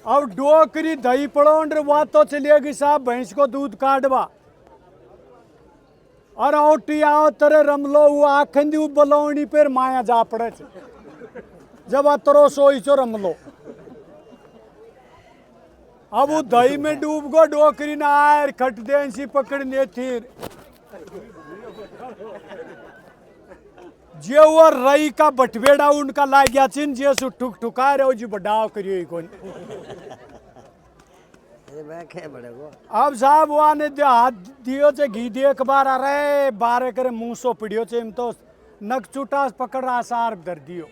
अब डोकरी दही पड़ोंड वो तो चलेगी साहब भैंस को दूध काटवा और औटी आओ तेरे रमलो वो आखंदी वो बलौनी पर माया जा पड़े जब अतरो सोई चो रमलो अब वो दही में डूब गो डोकरी ना आयर खट देंसी पकड़ने थी जे वो रई का बटवेड़ा उनका ला गया चिन जे सु ठुक ठुका रहे जी बड़ाव करियो कौन अब साहब वहाँ ने हाथ दियो चे घी दियो एक बार अरे बारे करे मुंह सो पिड़ियो चे तो नक चूटा पकड़ रहा सार धर दियो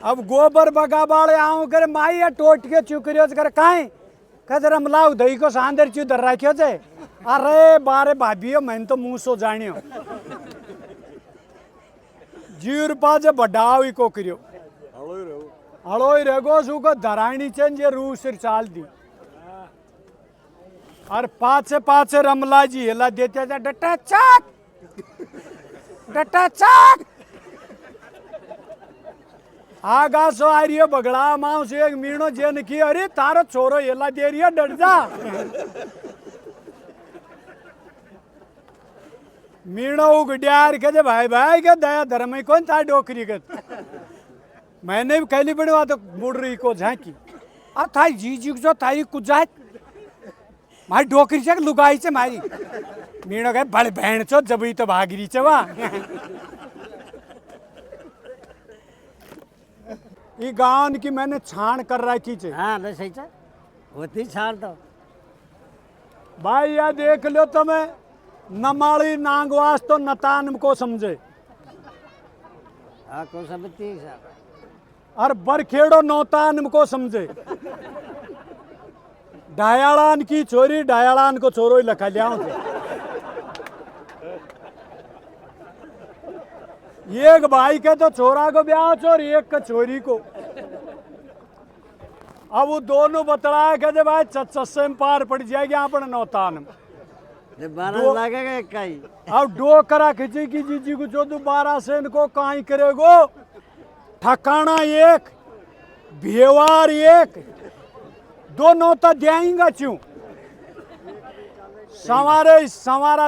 अब गोबर बगा बाड़े आऊं करे माई या टोट के चुकरियो करे काहे कहते रमलाऊ दही को सांदर चू धर राख्यो चे अरे बारे भाभियो मैंने तो मुंह सो जानियो जीव रूपा जे बड़ाव ही को करियो हड़ोई रेगो सुको धराणी चेंजे रू सिर चाल दी और पाछे पाछे रमला जी हिला देते थे डटा चाक आगा सो आ रही है बगड़ा माऊ से एक मीणो जेन की अरे तारो छोरो हिला दे रही है डट जा मीणो उगड्यार के भाई भाई के दया धर्म में कौन था डोकरी के मैंने भी कहली बड़ी बात मुड़ रही को झांकी अब थाई जी जो थाई कुछ जाए मारी डोकरी से लुगाई से मारी मीणो कहे बड़े बहन चो जब तो भागरी चे वहाँ ये गाँव की मैंने छान कर रखी चे हाँ बस सही था होती छान तो भाई यार देख लो तुम्हें नमाली नांगवास तो नतान को समझे हाँ को समझती है और बरखेड़ो नौतान को समझे डायालान की छोरी डायालान को छोरो ही लखा लिया एक भाई के तो छोरा को ब्याह और एक का छोरी को अब वो दोनों बतलाया कहते भाई चच्चे में पार पड़ जाएगी यहाँ पर नौतान लगेगा कहीं अब डो करा खिंची की जीजी को 12 से इनको कहीं करेगो ठकाना एक भेवार एक दोनों तो देंगे क्यों सवारा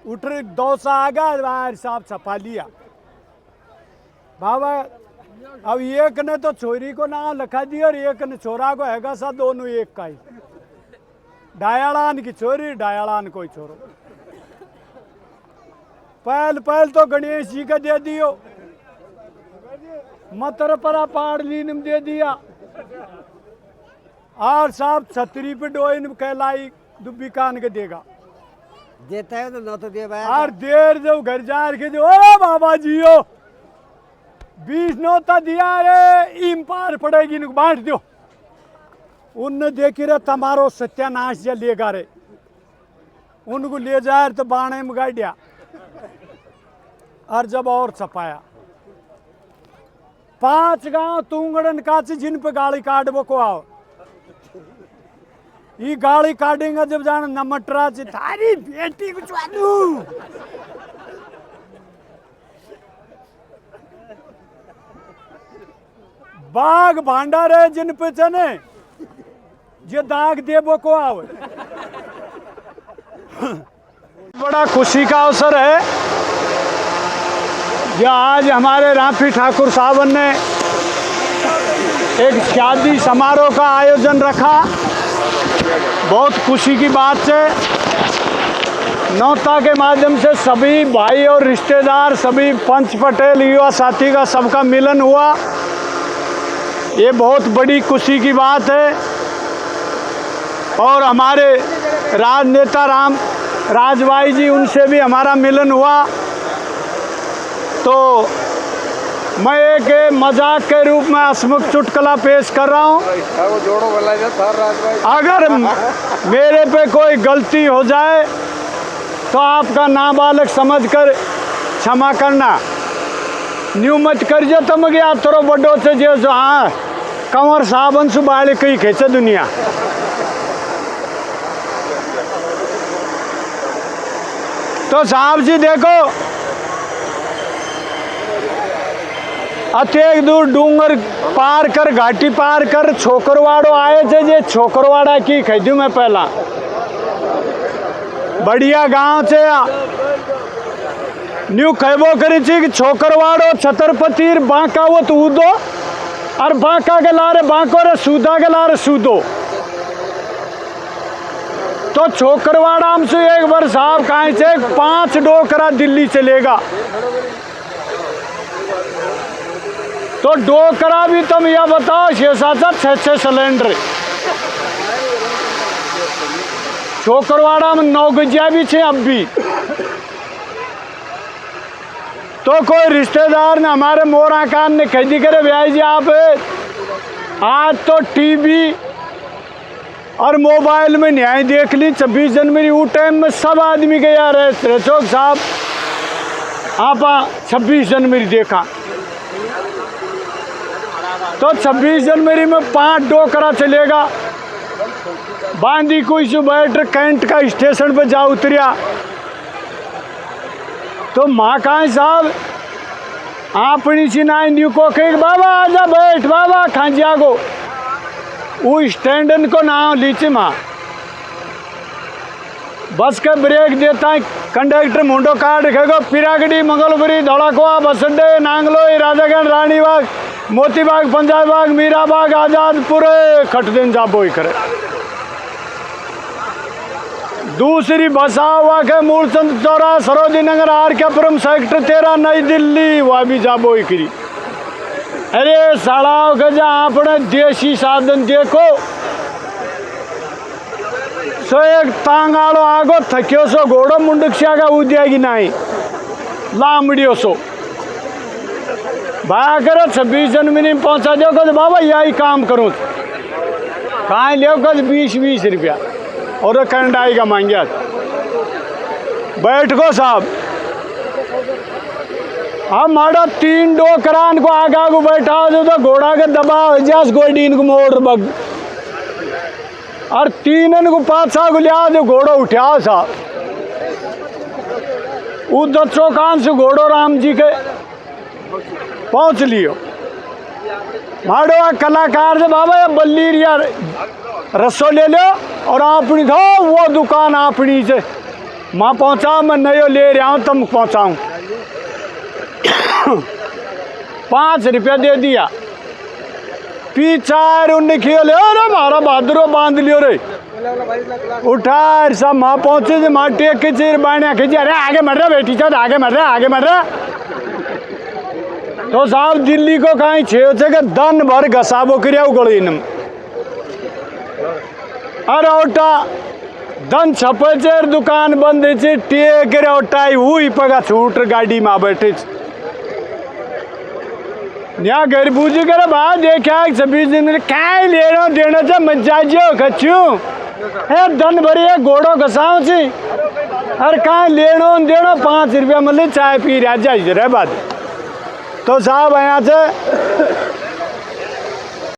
उठ डोसा आगा बाहर साहब छपा लिया बाबा अब एक ने तो छोरी को नाम लिखा दिया और एक ने छोरा को हैगा सा दोनों एक का ही डायालान की छोरी डायालान कोई छोरो पहल तो गणेश जी का दे दियो मतर परा पाड़ लीन दे दिया और साहब छतरी पे डोइन कहलाई दुब्बी कान के देगा देता है तो न तो दे भाई और देर जब घर जा के जो ओ बाबा जी हो 20 नौता दिया रे इम पार पड़ेगी इनको बांट दो उनने देखी रे तुम्हारो सत्यानाश जा लेगा रे उनको ले जाए तो बाणे में गाड़िया और जब और छपाया 5 गांव तुंगड़न का जिन पे गाड़ी काटबो को आओ ये गाड़ी काटेंगे जब जाना नमटरा थारी बेटी को चालू बाग भांडारे जिन पे चने जे दाग देबो को आओ बड़ा खुशी का अवसर है जो आज हमारे राफी ठाकुर साहब ने एक शादी समारोह का आयोजन रखा बहुत खुशी की बात है नौता के माध्यम से सभी भाई और रिश्तेदार सभी पंच पटेल युवा साथी का सबका मिलन हुआ ये बहुत बड़ी खुशी की बात है और हमारे राजनेता राजभाई जी उनसे भी हमारा मिलन हुआ तो मैं एक मजाक के रूप में हंसमुख चुटकुला पेश कर रहा हूँ अगर मेरे पे कोई गलती हो जाए तो आपका नाबालग समझकर क्षमा करना न्यू मत करिए तो मैं गया थोड़ा बड़ो से जो हाँ कंवर साहबन से बाले कई खेचे दुनिया तो साहब जी देखो अतेक दूर डूंगर पार कर घाटी पार कर छोकरवाड़ो आए थे जे छोकरवाड़ा की खैदू में पहला बढ़िया गांव से न्यू कहबो करी थी कि छोकरवाड़ो छत्रपति बांका वो तो उदो और बांका के लारे बांको रे सूदा के लारे सूदो तो छोकरवाड़ा से एक बार साहब कहीं से 5 डोकरा दिल्ली चलेगा तो डोकरा भी तुम यह बताओ 6 सिलेंडर छोकरवाड़ा में 9 गजिया भी छे अब भी। तो कोई रिश्तेदार ने हमारे मोरा कान ने खरीदी करे भाई जी आप आज तो टीवी और मोबाइल में न्याय देख ली 26 जनवरी वो टाइम में सब आदमी के यार चौक साहब आप 26 जनवरी देखा तो 26 जनवरी में 5 डोकरा चलेगा बांदी कोई से बैठ कैंट का स्टेशन पे जा उतरिया तो माँ कहा साहब आपनी चिनाई न्यू को कहे बाबा आजा बैठ बाबा खांजिया को वो स्टैंडन को नाम लीची माँ बस का ब्रेक देता है कंडक्टर मुंडो काट रखेगा पिरागढ़ी मंगलपुरी धौलाकुआ बस अड्डे नांगलोई राजागंज रानीबाग मोतीबाग पंजाब बाग मीराबाग आजादपुर खट दिन जा बोई करे। दूसरी बस हुआ के मूलचंद चौरा सरोजी नगर आर के पुरम सेक्टर 13 नई दिल्ली वह भी जा बोई करी। अरे साड़ाओ के जा आपने देसी साधन देखो सो एक तांगाड़ो आगो थक्यो सो घोड़ो मुंडक्सिया का उद्यागी नहीं लामड़ियो सो भाया करो 26 जनवरी में पहुंचा दो कद बाबा यही काम करूँ कहाँ ले कद 20-20 रुपया और कंडाई का मांगिया बैठ को साहब हम माड़ा 3 डोकरान को आगा को बैठा दो तो घोड़ा के दबा जस गोडीन को मोड़ बग और 3 को पाछा को लिया जो घोड़ो उठा साहब उधर चौकान से घोड़ो राम जी के पहुंच लियो माड़ो कलाकार से बाबा बल्ली यार रसो ले लो और अपनी धो वो दुकान अपनी से माँ पहुँचाओ मैं नहीं ले रहा हूँ तुम पहुँचाऊँ 5 रुपया दे दिया पीछा उन्हें खेले अरे मारा बहादुरो बांध लियो रे उठा सब माँ पहुँचे थे माँ टेक के चेर बाणिया खींची अरे आगे मर रहा बेटी चाह आगे मर रहा तो साहब दिल्ली को कहीं छे के दन भर घसाबो क्रिया उगड़ी न अरे ओटा दन छपे चेर दुकान बंद छे टेक रे ओटाई हुई पगा छूट गाड़ी में बैठे यहाँ घर पूछी करे बा देखा 26 दिन क्या लेना देना चा मजाजियो खचू है दन भरी है घोड़ो घसाओ छी अरे कहाँ लेनो देनो 5 रुपया मतलब चाय पी रहा जा बात तो साहब यहाँ से